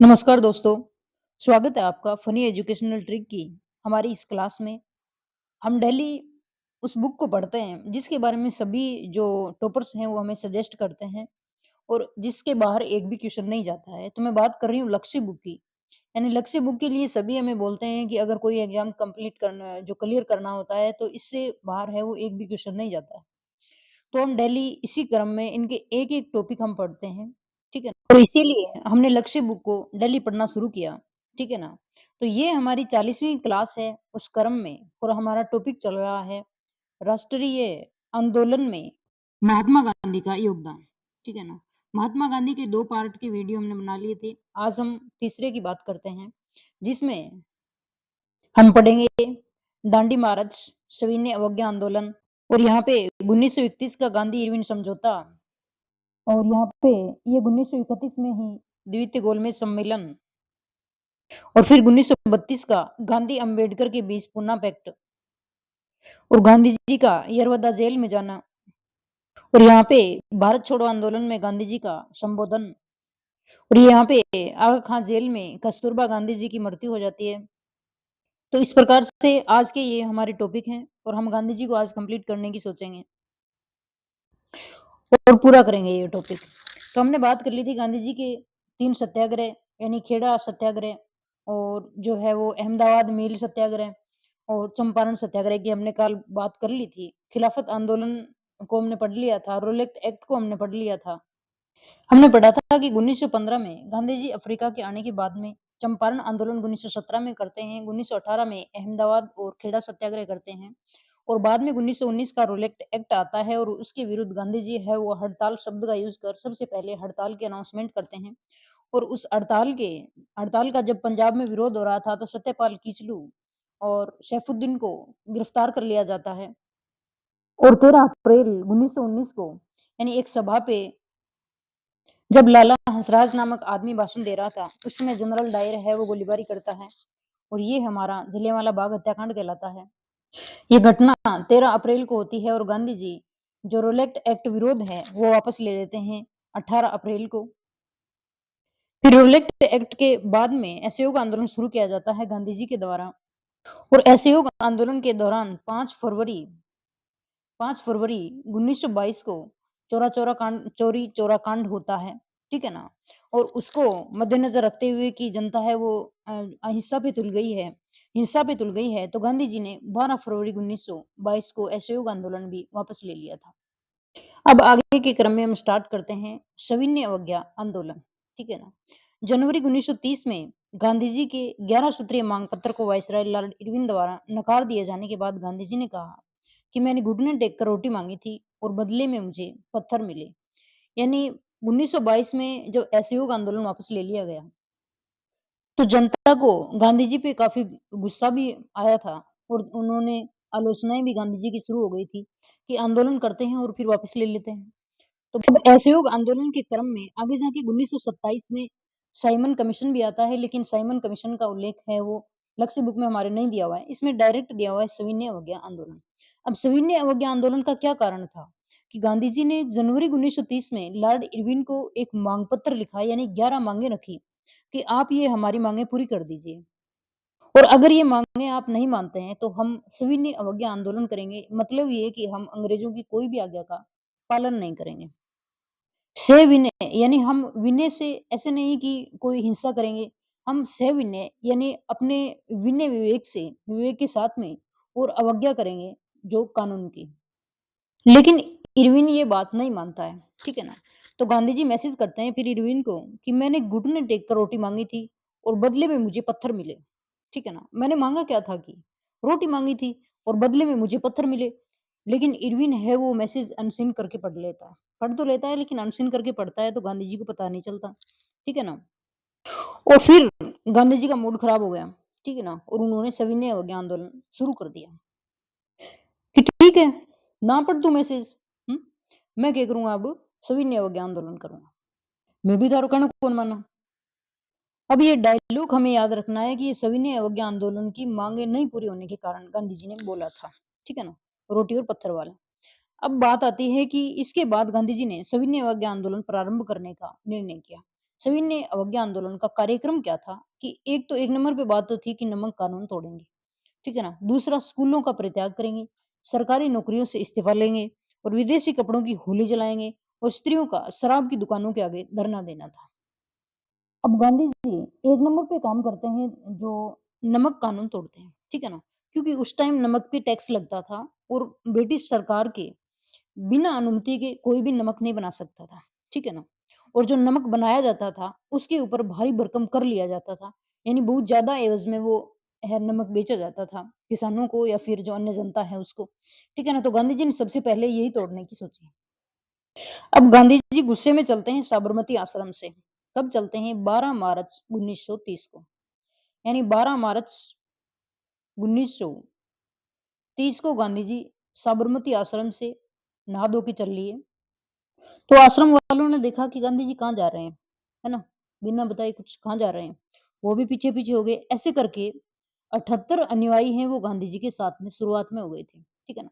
नमस्कार दोस्तों, स्वागत है आपका फनी एजुकेशनल ट्रिक की हमारी इस क्लास में। हम डेली उस बुक को पढ़ते हैं जिसके बारे में सभी जो टॉपर्स हैं वो हमें सजेस्ट करते हैं और जिसके बाहर एक भी क्वेश्चन नहीं जाता है। तो मैं बात कर रही हूँ लक्ष्य बुक की। यानी लक्ष्य बुक के लिए सभी हमें बोलते हैं कि अगर कोई एग्जाम कंप्लीट करना जो क्लियर करना होता है तो इससे बाहर है वो एक भी क्वेश्चन नहीं जाता है। तो हम डेली इसी क्रम में इनके एक-एक टॉपिक हम पढ़ते हैं, ठीक है? और इसीलिए हमने लक्ष्य बुक को डेली पढ़ना शुरू किया, ठीक है ना? तो ये हमारी 40वीं क्लास है उस क्रम में और हमारा टॉपिक चल रहा है राष्ट्रीय आंदोलन में महात्मा गांधी का योगदान, ठीक है ना? महात्मा गांधी के 2 पार्ट के वीडियो हमने बना लिए थे। आज हम तीसरे की बात करते हैं, जिसमें हम पढ़ेंगे दांडी मार्च, सविनय अवज्ञा आंदोलन और यहाँ पे 1931 का गांधी-इरविन समझौता और यहाँ पे ये 1931 में ही द्वितीय गोलमेज सम्मेलन और फिर 1932 का गांधी अम्बेडकर के बीच पूना पैक्ट और गांधी जी का यरवदा जेल में जाना और यहाँ पे भारत छोड़ो आंदोलन में गांधी जी का संबोधन और यहाँ पे आगा खां जेल में कस्तूरबा गांधी जी की मृत्यु हो जाती है। तो इस प्रकार से आज के ये हमारे टॉपिक हैं और हम गांधी जी को आज कंप्लीट करने की सोचेंगे और पूरा करेंगे ये टॉपिक। तो हमने बात कर ली थी गांधी जी के 3 सत्याग्रह यानी खेड़ा सत्याग्रह और जो है वो अहमदाबाद मिल सत्याग्रह और चंपारण सत्याग्रह की हमने कल बात कर ली थी। खिलाफत आंदोलन को हमने पढ़ लिया था, रोलेक्ट एक्ट को हमने पढ़ लिया था। हमने पढ़ा था कि 1915 में गांधी जी अफ्रीका के आने के बाद में चंपारण आंदोलन 1917 में करते हैं, 1918 में अहमदाबाद और खेड़ा सत्याग्रह करते हैं और बाद में 1919 का रोलेक्ट एक्ट आता है और उसके विरुद्ध गांधी जी है वो हड़ताल शब्द का यूज कर सबसे पहले हड़ताल की अनाउंसमेंट करते हैं और उस हड़ताल का जब पंजाब में विरोध हो रहा था तो सत्यपाल किचलू और सैफुद्दीन को गिरफ्तार कर लिया जाता है और 13 अप्रैल 1919 को यानी एक सभा पे जब लाला हंसराज नामक आदमी भाषण दे रहा था उस समय जनरल डायर है वो गोलीबारी करता है और ये हमारा जलियांवाला बाग हत्याकांड कहलाता है। ये घटना 13 अप्रैल को होती है और गांधी जी जो रोलेक्ट एक्ट विरोध है वो वापस ले लेते हैं 18 अप्रैल को। फिर रोलेक्ट एक्ट के बाद में असहयोग आंदोलन शुरू किया जाता है गांधी जी के द्वारा और असहयोग आंदोलन के दौरान 5 फरवरी 1922 को चौरी चौरा कांड होता है, ठीक है ना? और उसको मद्देनजर रखते हुए कि जनता है वो अहिंसा पे तुल गई है हिंसा पे तुल गई है तो गांधी जी ने 12 फरवरी 1922 को असहयोग आंदोलन भी वापस ले लिया था। अब आगे के क्रम में हम स्टार्ट करते हैं सविनय अवज्ञा आंदोलन, ठीक है ना? जनवरी 1930 में गांधी जी के 11 सूत्रीय मांग पत्र को वायसराय लॉर्ड इरविन द्वारा नकार दिए जाने के बाद गांधी जी ने कहा कि मैंने घुटने टेक कर रोटी मांगी थी और बदले में मुझे पत्थर मिले। यानी 1922 में जब असहयोग आंदोलन वापस ले लिया गया तो जनता को गांधी जी पे काफ़ी गुस्सा भी आया था और उन्होंने आलोचनाएँ भी गांधी जी की शुरू हो गई थी कि आंदोलन करते हैं और फिर वापस ले लेते हैं। तो अब असहयोग आंदोलन के क्रम में आगे जाके 1927 में साइमन कमीशन भी आता है, लेकिन साइमन कमीशन का उल्लेख है वो लक्ष्य बुक में हमारे नहीं दिया हुआ है। इसमें डायरेक्ट दिया हुआ है सविनय अवज्ञा आंदोलन। अब सविनय अवज्ञा आंदोलन का क्या कारण था कि गांधी जी ने जनवरी 1930 में लॉर्ड इरविन को एक मांग पत्र लिखा यानी 11 मांगे रखी कि आप ये हमारी मांगे पूरी कर दीजिए और अगर ये मांगे आप नहीं मानते हैं तो हम सविनय अवज्ञा आंदोलन करेंगे। मतलब ये है कि हम अंग्रेजों की कोई भी आज्ञा का पालन नहीं करेंगे। सविनय यानी हम विनय से ऐसे नहीं कि कोई हिंसा करेंगे, हम सविनय यानी अपने विनय विवेक से विवेक के साथ में और अवज्ञा करेंगे जो कानून की। लेकिन इरविन ये बात नहीं मानता है, ठीक है ना? तो गांधी जी मैसेज करते हैं फिर इरविन को कि मैंने घुटने टेक कर रोटी माँगी थी और बदले में मुझे पत्थर मिले, ठीक है ना? मैंने माँगा क्या था कि रोटी माँगी थी और बदले में मुझे पत्थर मिले। लेकिन इरविन है वो मैसेज अनसीन करके पढ़ लेता है। पढ़ तो लेता है लेकिन अनसीन करके पढ़ता है तो गांधी जी को पता नहीं चलता, ठीक है ना? और फिर गांधी जी का मूड खराब हो गया, ठीक है ना? और उन्होंने सविनय अवज्ञा आंदोलन शुरू कर दिया कि ठीक है, ना पढ़ तू मैसेज, हुँ? मैं क्या करूँगा अब सविनय अवज्ञा आंदोलन करूँगा। मैं भी थारो कहना कौन माना। अब ये डायलॉग हमें याद रखना है कि ये सविनय अवज्ञा आंदोलन की मांगे नहीं पूरी होने के कारण गांधी जी ने बोला था, ठीक है ना? रोटी और पत्थर वाला। अब बात आती है कि इसके बाद गांधी जी ने सविनय अवज्ञा आंदोलन प्रारंभ करने का निर्णय किया। सविनय अवज्ञा आंदोलन का कार्यक्रम क्या था कि एक नंबर पे बात तो थी कि नमक कानून तोड़ेंगे, ठीक है ना? दूसरा स्कूलों का परित्याग करेंगे, सरकारी नौकरियों से इस्तीफा लेंगे और विदेशी कपड़ों की होली जलाएँगे और स्त्रियों का शराब की दुकानों के आगे धरना देना था। अब गांधी जी एक नंबर पे काम करते हैं जो नमक कानून तोड़ते हैं, ठीक है ना? क्योंकि उस टाइम नमक पे टैक्स लगता था और ब्रिटिश सरकार के बिना अनुमति के कोई भी नमक नहीं बना सकता था, ठीक है ना? और जो नमक बनाया जाता था, उसके ऊपर भारी भरकम कर लिया जाता था, यानी बहुत ज़्यादा एवज़ में वो है नमक बेचा जाता था, किसानों को या फिर जो अन्य जनता है उसको, ठीक है ना? तो गांधी जी ने सबसे पहले यही तोड़ने की सोची। अब गांधी जी गुस्से में चलते हैं साबरमती आश्रम से। कब चलते हैं? 12 मार्च 1930 को। यानी 12 मार्च 1930 को गांधी जी साबरमती आश्रम से नहा धो के चल लिए। तो आश्रम वालों ने देखा कि गांधी जी कहाँ जा रहे हैं, है ना? बिना बताए कुछ कहाँ जा रहे हैं। वो भी पीछे-पीछे हो गए। ऐसे करके 78 अनुयायी हैं वो गांधी जी के साथ में शुरुआत में हो गए थे, ठीक है ना?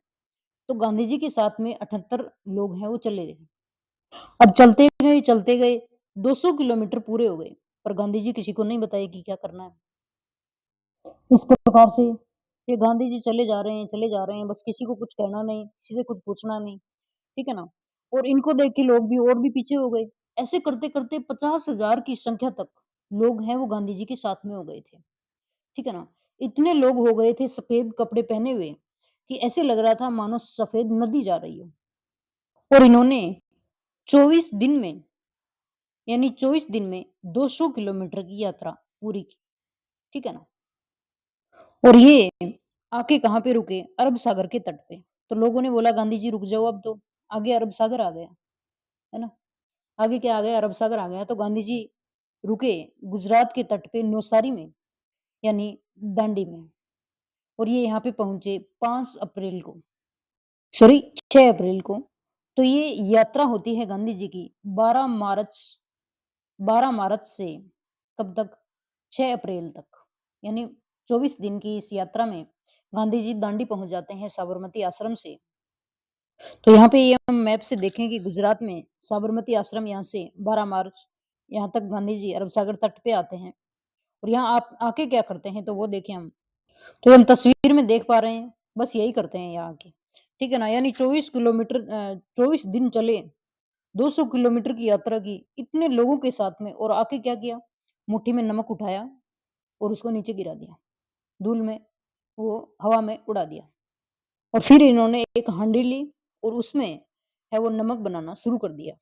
तो गांधी जी के साथ में 78 लोग हैं वो चले गए। अब चलते गए 200 किलोमीटर पूरे हो गए, पर गांधी जी किसी को नहीं बताए कि क्या करना है। इस प्रकार से ये गांधी जी चले जा रहे हैं, बस किसी को कुछ कहना नहीं, किसी से कुछ पूछना नहीं, ठीक है ना? और इनको देख के लोग भी और भी पीछे हो गए। ऐसे करते-करते 50,000 की संख्या तक लोग हैं वो गांधी जी के साथ में हो गए थे, ठीक है ना? इतने लोग हो गए थे सफेद कपड़े पहने हुए कि ऐसे लग रहा था मानो सफेद नदी जा रही हो। और इन्होंने 24 दिन में यानी 24 दिन में 200 किलोमीटर की यात्रा पूरी की, ठीक है ना? और ये आके कहाँ पे रुके? अरब सागर के तट पे। तो लोगों ने बोला गांधी जी रुक जाओ अब तो, आगे अरब सागर आ गया, है ना? आगे क्या आ गया? अरब सागर आ गया। तो गांधी जी रुके गुजरात के तट पे नौसारी में, यानी दांडी में और ये यहाँ पे पहुँचे 5 अप्रैल को, सॉरी 6 अप्रैल को। तो ये यात्रा होती है गांधी जी की 12 मार्च से कब तक? 6 अप्रैल तक। यानी 24 दिन की इस यात्रा में गांधी जी दांडी पहुँच जाते हैं साबरमती आश्रम से। तो यहाँ पे ये हम मैप से देखें कि गुजरात में साबरमती आश्रम यहाँ से 12 मार्च यहाँ तक गांधी जी अरब सागर तट पे आते हैं और यहाँ आप आके क्या करते हैं तो वो देखें हम। तो ये हम तस्वीर में देख पा रहे हैं, बस यही करते हैं यहाँ आके, ठीक है ना? यानी 24 किलोमीटर 24 दिन चले, 200 किलोमीटर की यात्रा की, इतने लोगों के साथ में और आके क्या किया? मुट्ठी में नमक उठाया और उसको नीचे गिरा दिया, धूल में, वो हवा में उड़ा दिया और फिर इन्होंने एक हांडी ली और उसमें है वो नमक बनाना शुरू कर दिया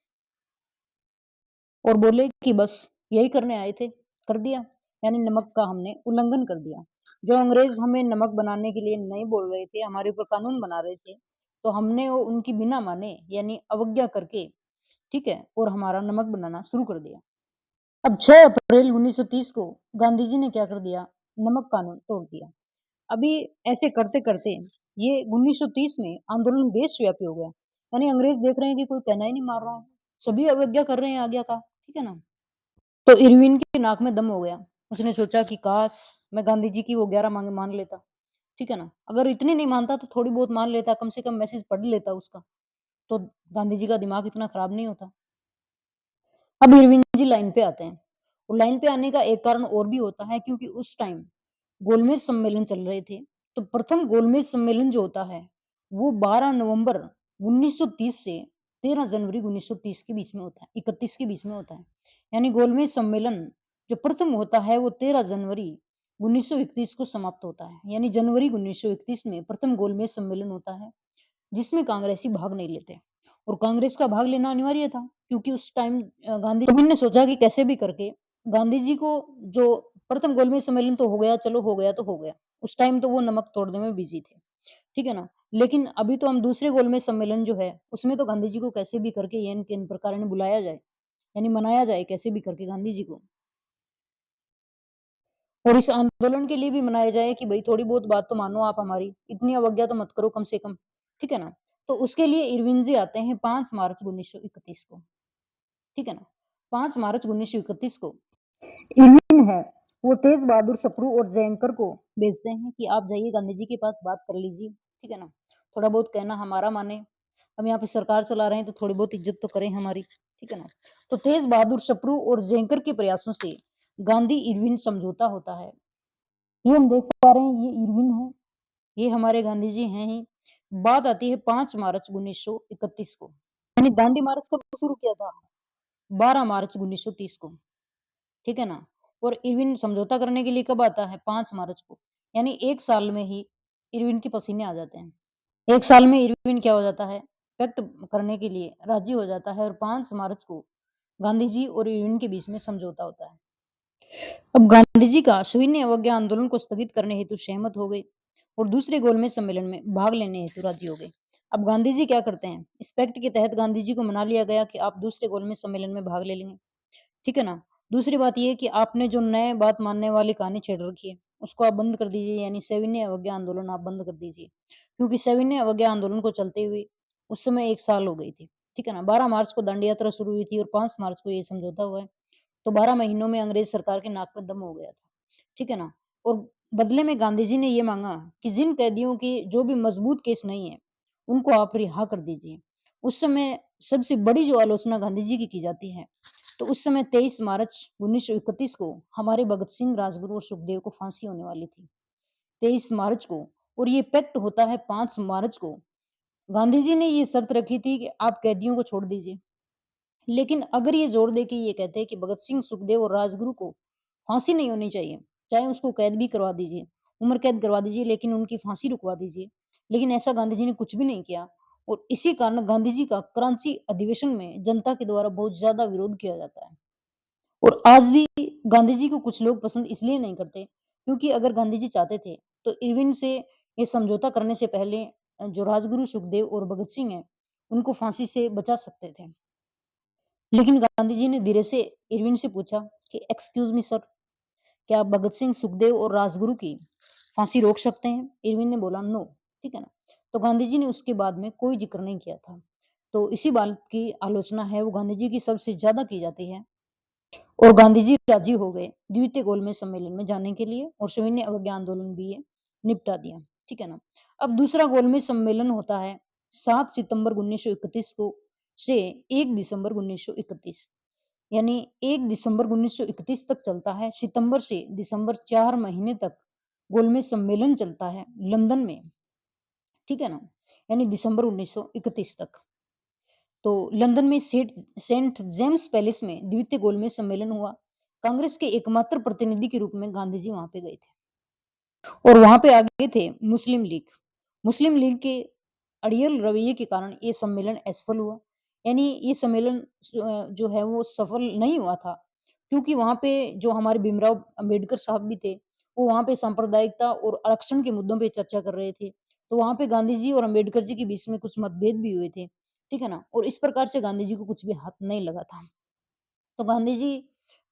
और बोले कि बस यही करने आए थे, कर दिया। यानी नमक का हमने उल्लंघन कर दिया। जो अंग्रेज हमें नमक बनाने के लिए नहीं बोल रहे थे, हमारे ऊपर कानून बना रहे थे, तो हमने वो उनकी बिना माने यानी अवज्ञा करके, ठीक है? और हमारा नमक बनाना शुरू कर दिया। अब 6 अप्रैल 1930 को गांधी जी ने क्या कर दिया? नमक कानून तोड़ दिया। अभी ऐसे करते-करते ये 1930 में आंदोलन देशव्यापी हो गया। यानी अंग्रेज देख रहे हैं कि कोई कहना ही नहीं मार रहा है। सभी अवज्ञा कर रहे हैं आज्ञा का, ठीक है ना? तो इरविन की नाक में दम हो गया। उसने सोचा कि काश मैं गांधी जी की वो 11 मांगे मान लेता, ठीक है ना? अगर इतनी नहीं मानता तो थोड़ी बहुत मान लेता, कम से कम मैसेज पढ़ लेता उसका, तो गांधी जी का दिमाग इतना खराब नहीं होता। अब इरविन जी लाइन पे आते हैं और लाइन पे आने का एक कारण और भी होता है क्योंकि उस टाइम गोलमेज सम्मेलन चल रहे थे। तो प्रथम गोलमेज सम्मेलन जो होता है वो 12 नवंबर 1930 से 13 जनवरी 1930 के बीच में होता है, 31 के बीच में होता है। यानी गोलमेज सम्मेलन जो प्रथम होता है वो 13 जनवरी 1931 को समाप्त होता है। यानी जनवरी 1931 में प्रथम गोलमेज सम्मेलन होता है जिसमें कांग्रेसी भाग नहीं लेते और कांग्रेस का भाग लेना अनिवार्य था क्योंकि उस टाइम गांधी गोविंद ने सोचा कि कैसे भी करके गांधी जी को जो प्रथम गोलमेज सम्मेलन तो हो गया, चलो हो गया तो हो गया। उस टाइम तो वो नमक तोड़ने में बिजी थे, ठीक है ना? लेकिन अभी तो हम दूसरे गोलमेज सम्मेलन जो है उसमें तो गांधी जी को कैसे भी करके ये इन प्रकार ने बुलाया जाए, यानी मनाया जाए कैसे भी करके गांधी जी को और इस आंदोलन के लिए भी मनाया जाए कि भाई थोड़ी बहुत बात तो मानो आप हमारी, इतनी अवज्ञा तो मत करो कम से कम, ठीक है ना? तो उसके लिए इरविन जी आते हैं 5 मार्च 1931 को, ठीक है ना? 5 मार्च 1931 को इरविन है, वो तेज बहादुर सप्रू और जयंकर को भेजते हैं कि आप जाइए गांधी जी के पास बात कर लीजिए, ठीक है ना? थोड़ा बहुत कहना हमारा माने, हम यहाँ पे सरकार चला रहे हैं तो थोड़ी बहुत इज्जत तो करें हमारी, ठीक है ना? तो तेज बहादुर सप्रू और जेंकर के प्रयासों से गांधी इरविन समझौता होता है। ये हम देख पा रहे हैं, ये इरविन है, ये हमारे गांधी जी हैं ही। बात आती है 5 मार्च 1931 को, यानी दांडी मार्च कब शुरू किया था? 12 मार्च 1930 को, ठीक है ना? और इरविन समझौता करने के लिए कब आता है? 5 मार्च को, यानी 1 साल में ही इरविन के पसीने आ जाते हैं। 1 साल में इरविन क्या हो जाता है? पैक्ट करने के लिए राज़ी हो जाता है और 5 मार्च को गांधी जी और इरविन के बीच में समझौता होता है। अब गांधी जी का सविनय अवज्ञा आंदोलन को स्थगित करने हेतु सहमत हो गए और दूसरे गोलमेज सम्मेलन में भाग लेने हेतु राजी हो गए। अब गांधी जी क्या करते हैं? इस पैक्ट के तहत गांधी जी को मना लिया गया कि आप दूसरे गोलमेज सम्मेलन में भाग ले लेंगे, ठीक है ना? दूसरी बात ये है कि आपने जो नए बात मानने वाली कहानी छेड़ रखी है, उसको आप बंद कर दीजिए, यानी सविनय अवज्ञा आंदोलन आप बंद कर दीजिए। क्योंकि सविनय अवज्ञा आंदोलन को चलते हुए उस समय 1 साल हो गई थी, ठीक है ना? 12 मार्च को दांडी यात्रा शुरू हुई थी और 5 मार्च को ये समझौता हुआ है। तो 12 महीनों में अंग्रेज सरकार के नाक में दम हो गया था, ठीक है ना? और बदले में गांधी जी ने ये मांगा कि जिन कैदियों के जो भी मजबूत केस नहीं है, उनको आप रिहा कर दीजिए। उस समय सबसे बड़ी जो आलोचना गांधी जी की जाती है, तो उस समय 23 मार्च 1931 को हमारे भगत सिंह, राजगुरु और सुखदेव को फांसी होने वाली थी। 23 मार्च को, और ये पैक्ट होता है 5 मार्च को। गांधी जी ने ये शर्त रखी थी कि आप कैदियों को छोड़ दीजिए। लेकिन अगर ये जोर दे के ये कहते हैं कि भगत सिंह, सुखदेव और राजगुरु को फांसी नहीं होनी चाहिए, चाहे उसको कैद भी करवा दीजिए, उम्र कैद करवा दीजिए, लेकिन उनकी फांसी रुकवा दीजिए। लेकिन ऐसा गांधी जी ने कुछ भी नहीं किया और इसी कारण गांधी जी का कराची अधिवेशन में जनता के द्वारा बहुत ज्यादा विरोध किया जाता है। और आज भी गांधी जी को कुछ लोग पसंद इसलिए नहीं करते क्योंकि अगर गांधी जी चाहते थे तो इरविन से ये समझौता करने से पहले जो राजगुरु सुखदेव और भगत सिंह है उनको फांसी से बचा सकते थे। लेकिन गांधी जी ने धीरे से इरविन से पूछा कि एक्सक्यूज मी सर, क्या आप भगत सिंह, सुखदेव और राजगुरु की फांसी रोक सकते हैं? इरविन ने बोला नो, ठीक है ना? तो गांधी जी ने उसके बाद में कोई जिक्र नहीं किया था। तो इसी बात की आलोचना है वो गांधी जी की सबसे ज्यादा की जाती है। और गांधी जी राजी हो गए द्वितीय गोलमेज सम्मेलन में जाने के लिए और सविनय अवज्ञा आंदोलन भी ये निपटा दिया, ठीक है ना? अब दूसरा गोलमेज सम्मेलन होता है 7 सितंबर 1931 को से 1 दिसंबर 1931, यानी 1 दिसंबर 1931 तक चलता है। सितंबर से दिसंबर 4 महीने तक गोलमेज सम्मेलन चलता है लंदन में, ठीक है ना? यानी दिसंबर 1931 तक। तो लंदन में सेंट जेम्स पैलेस में द्वितीय गोलमेज सम्मेलन हुआ। कांग्रेस के एकमात्र प्रतिनिधि के रूप में गांधी जी वहां पे गए थे और वहां पे आगे थे मुस्लिम लीग। मुस्लिम लीग के अड़ियल रवैये के कारण ये सम्मेलन असफल हुआ, यानी ये सम्मेलन जो है वो सफल नहीं हुआ था क्योंकि वहां पे जो हमारे भीमराव अंबेडकर साहब भी थे वो वहां पे सांप्रदायिकता और आरक्षण के मुद्दों पे चर्चा कर रहे थे। तो वहां पे गांधी जी और अंबेडकर जी के बीच में कुछ मतभेद भी हुए थे, ठीक है ना? और इस प्रकार से गांधी जी को कुछ भी हाथ नहीं लगा था। तो गांधी जी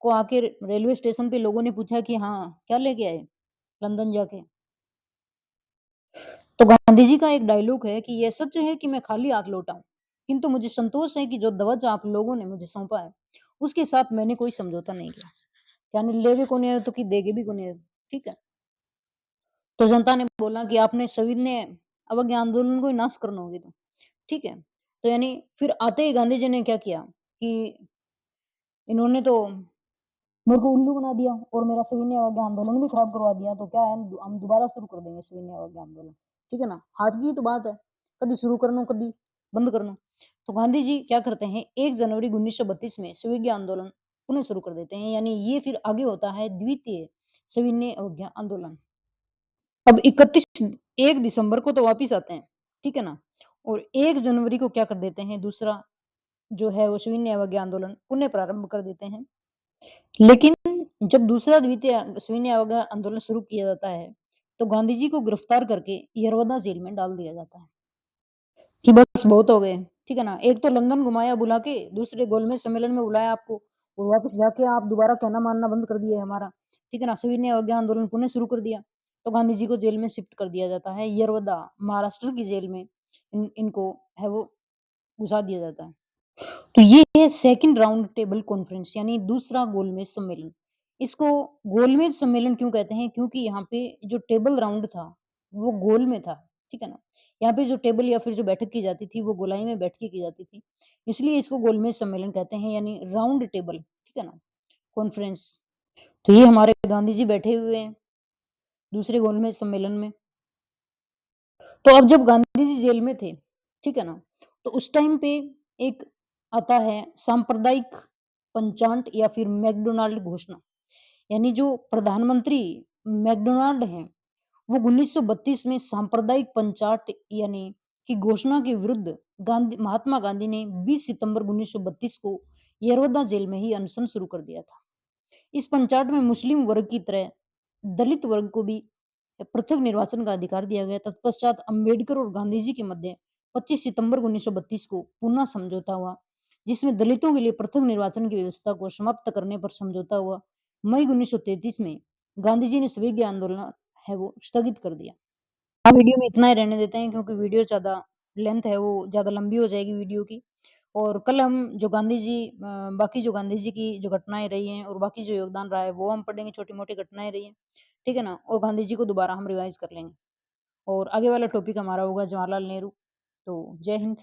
को आके रेलवे स्टेशन पे लोगों ने पूछा कि हाँ क्या लेके आए लंदन जाके? तो गांधी जी का एक डायलॉग है कि यह सच है कि मैं खाली हाथ लौटा हूँ, किंतु मुझे संतोष है कि जो ध्वज आप लोगों ने मुझे सौंपा है, उसके साथ मैंने कोई समझौता नहीं किया। यानी लेगे को नहीं आए तो कि देगे भी को नहीं आए, ठीक है? तो जनता ने बोला कि आपने सविनय अवज्ञा आंदोलन को ही नाश करना होगी तो, ठीक है? तो यानी फिर आते ही गांधी जी ने क्या किया कि इन्होंने तो मेरे को उल्लू बना दिया और मेरा सविनय अवज्ञा आंदोलन भी खराब करवा दिया, तो क्या है हम दोबारा शुरू कर देंगे सविनय अवज्ञा आंदोलन, ठीक है ना? हाथ की तो बात है, कभी शुरू करना कभी बंद करना। तो गांधी जी क्या करते हैं 1 जनवरी 1932 में सविनय आंदोलन पुनः शुरू कर देते हैं, यानी ये फिर आगे होता है द्वितीय सविनय अवज्ञा आंदोलन। अब 1 दिसंबर को तो वापिस आते हैं, ठीक है ना? और 1 जनवरी को क्या कर देते हैं दूसरा जो है वो सविनय अवज्ञा आंदोलन पुनः प्रारंभ कर देते हैं। लेकिन जब दूसरा द्वितीय सविनय अवज्ञा आंदोलन शुरू किया जाता है, तो गांधी जी को गिरफ्तार करके यरवदा जेल में डाल दिया जाता है कि बस बहुत हो गए, ठीक है ना? एक तो लंदन घुमाया बुला के, दूसरे गोलमेज सम्मेलन में बुलाया आपको और वापस जाके आप दोबारा कहना मानना बंद कर दिए हमारा, ठीक है ना? सविनय अवज्ञा आंदोलन पुनः शुरू कर दिया। तो गांधी जी को जेल में शिफ्ट कर दिया जाता है, यरवदा महाराष्ट्र की जेल में इनको है वो घुसा दिया जाता है। तो ये है सेकंड राउंड टेबल कॉन्फ्रेंस, यानी दूसरा गोलमेज सम्मेलन। इसको गोलमेज सम्मेलन क्यों कहते हैं? क्योंकि यहाँ पे जो टेबल राउंड था, वो गोल में था, ठीक है ना? यहाँ पे जो टेबल या फिर जो बैठक की जाती थी, वो गोलाई में बैठ के की जाती थी। इसलिए इसको गोलमेज सम्मेलन कहते हैं यानी राउंड टेबल, ठीक है ना? कॉन्फ्रेंस। तो ये हमारे गांधी जी बैठे हुए हैं दूसरे गोलमेज सम्मेलन में। तो अब जब गांधी जी जेल में थे, ठीक है ना? तो उस टाइम पे एक आता है सांप्रदायिक पंचांट या फिर मैकडोनाल्ड घोषणा। यानी जो प्रधानमंत्री मैकडोनाल्ड हैं, वो 1932 में सांप्रदायिक पंचाट यानी कि घोषणा के विरुद्ध महात्मा गांधी ने 20 सितंबर 1932 को यरवदा जेल में ही अनशन शुरू कर दिया था। इस पंचाट में मुस्लिम वर्ग की तरह दलित वर्ग को भी पृथक निर्वाचन का अधिकार दिया गया। तत्पश्चात अम्बेडकर और गांधी जी के मध्य 25 सितंबर 1932 को पुनः समझौता हुआ, जिसमें दलितों के लिए पृथक निर्वाचन की व्यवस्था को समाप्त करने पर समझौता हुआ। मई 1933 में गांधी जी ने सभी आंदोलन है वो स्थगित कर दिया। हाँ, वीडियो में इतना ही रहने देते हैं क्योंकि वीडियो ज़्यादा लेंथ है वो ज़्यादा लंबी हो जाएगी वीडियो की। और कल हम जो गांधी जी बाकी जो गांधी जी की जो घटनाएँ रही हैं और बाकी जो योगदान रहा है वो हम पढ़ेंगे, छोटी-मोटी घटनाएँ रही हैं, ठीक है ना? और गांधी जी को दोबारा हम रिवाइज़ कर लेंगे। और आगे वाला टॉपिक हमारा होगा जवाहरलाल नेहरू। तो जय हिंद।